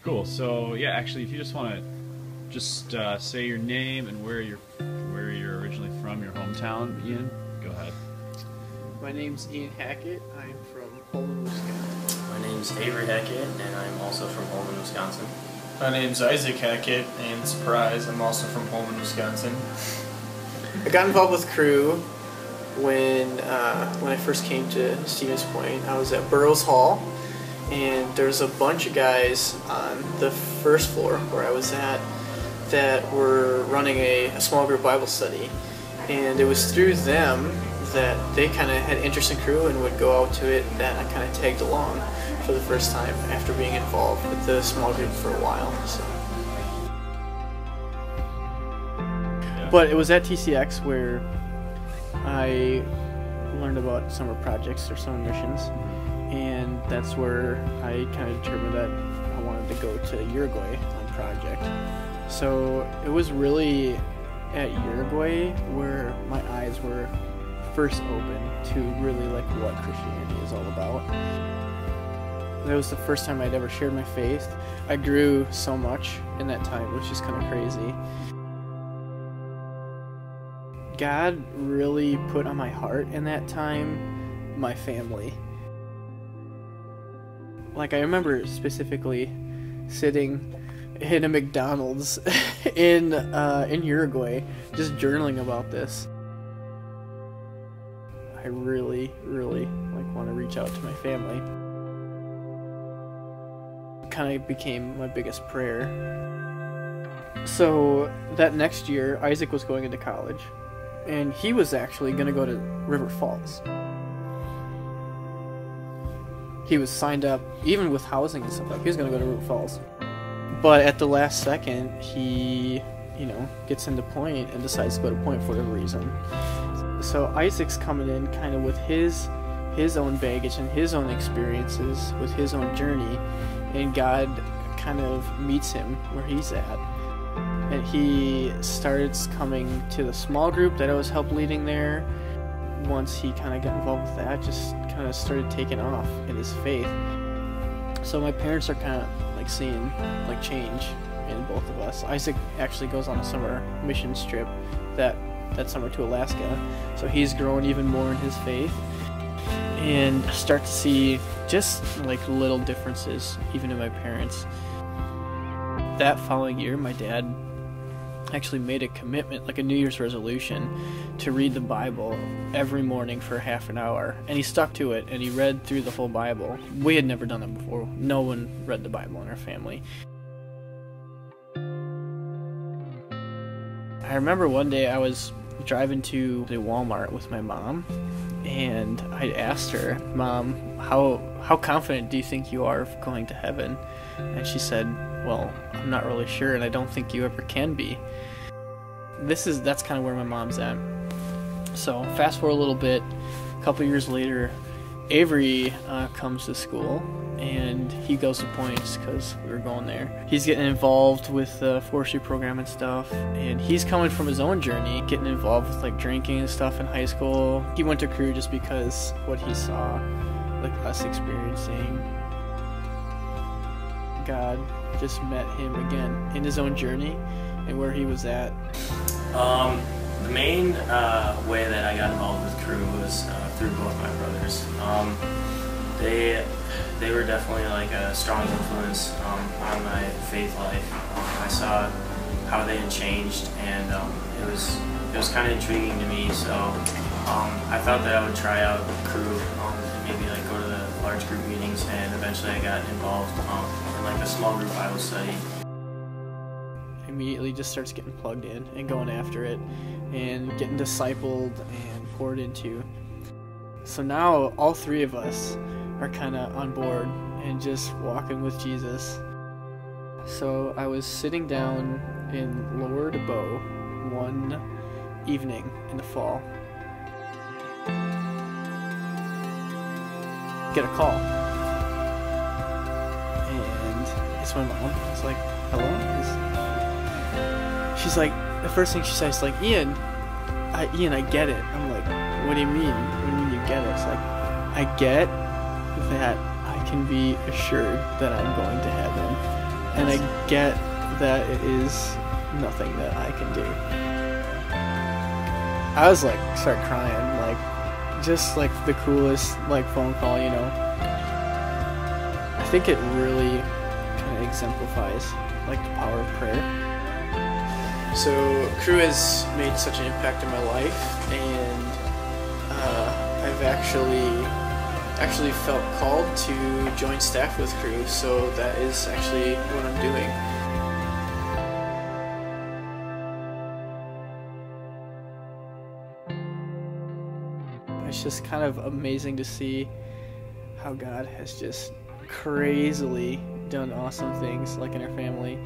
Cool. So yeah, actually, if you just want to just say your name and where you're originally from, your hometown, Ian, go ahead. My name's Ian Hackett. I'm from Holman, Wisconsin. My name's Avery Hackett, and I'm also from Holman, Wisconsin. My name's Isaac Hackett, and surprise, I'm also from Holman, Wisconsin. I got involved with Cru when I first came to Stevens Point. I was at Burroughs Hall, and there's a bunch of guys on the first floor where I was at that were running a small group Bible study, and it was through them that they kind of had interest in Cru and would go out to it that I kind of tagged along for the first time after being involved with the small group for a while. So. Yeah. But it was at TCX where I learned about summer projects or summer missions, and that's where I kind of determined that I wanted to go to Uruguay on project. So it was really at Uruguay where my eyes were first open to really like what Christianity is all about. That was the first time I'd ever shared my faith. I grew so much in that time, which is kind of crazy. God really put on my heart in that time my family. Like, I remember specifically sitting in a McDonald's in Uruguay just journaling about this. I really like want to reach out to my family. It kind of became my biggest prayer. So that next year, Isaac was going into college, and he was actually going to go to River Falls. He was signed up, even with housing and stuff like that. He was going to go to River Falls. But at the last second, he, gets into Point and decides to go to Point for whatever reason. So Isaac's coming in kind of with his own baggage and his own experiences with his own journey, and God kind of meets him where he's at. And he starts coming to the small group that I was help leading there. Once he kind of got involved with that, just kind of started taking off in his faith. So my parents are kind of like seeing like change in both of us. Isaac actually goes on a summer mission trip that summer to Alaska, so he's growing even more in his faith and start to see just like little differences even in my parents. That following year, my dad actually made a commitment, like a New Year's resolution, to read the Bible every morning for half an hour, and he stuck to it, and he read through the whole Bible. We had never done that before. No one read the Bible in our family. I remember one day I was driving to the Walmart with my mom, and I asked her, "Mom, how confident do you think you are of going to heaven?" And she said, "Well, I'm not really sure, and I don't think you ever can be." That's kind of where my mom's at. So fast forward a little bit, a couple years later, Avery comes to school, and he goes to Points because we were going there. He's getting involved with the forestry program and stuff, and he's coming from his own journey, getting involved with like drinking and stuff in high school. He went to Cru just because what he saw, like us experiencing. God just met him again in his own journey and where he was at. The main way that I got involved with Cru was through both my brothers. They were definitely like a strong influence on my faith life. I saw how they had changed, and it was kind of intriguing to me. So I thought that I would try out Cru and maybe like go to the large group meetings, and eventually I got involved in like a small group Bible study. Immediately just starts getting plugged in and going after it and getting discipled and poured into. So now all three of us are kind of on board and just walking with Jesus. So I was sitting down in Lower DeBow one evening in the fall. Get a call. And it's my mom. It's like, "Hello?" She's like, the first thing she says is like, Ian, I get it. I'm like, "What do you mean? What do you mean you get it?" It's like, "I get that I can be assured that I'm going to heaven, and I get that it is nothing that I can do. I was like, start crying, like, just like the coolest like phone call, you know. I think it really kind of exemplifies like the power of prayer. So Crew has made such an impact in my life, and I've actually felt called to join staff with Crew, so that is actually what I'm doing. It's just kind of amazing to see how God has just crazily done awesome things like in our family.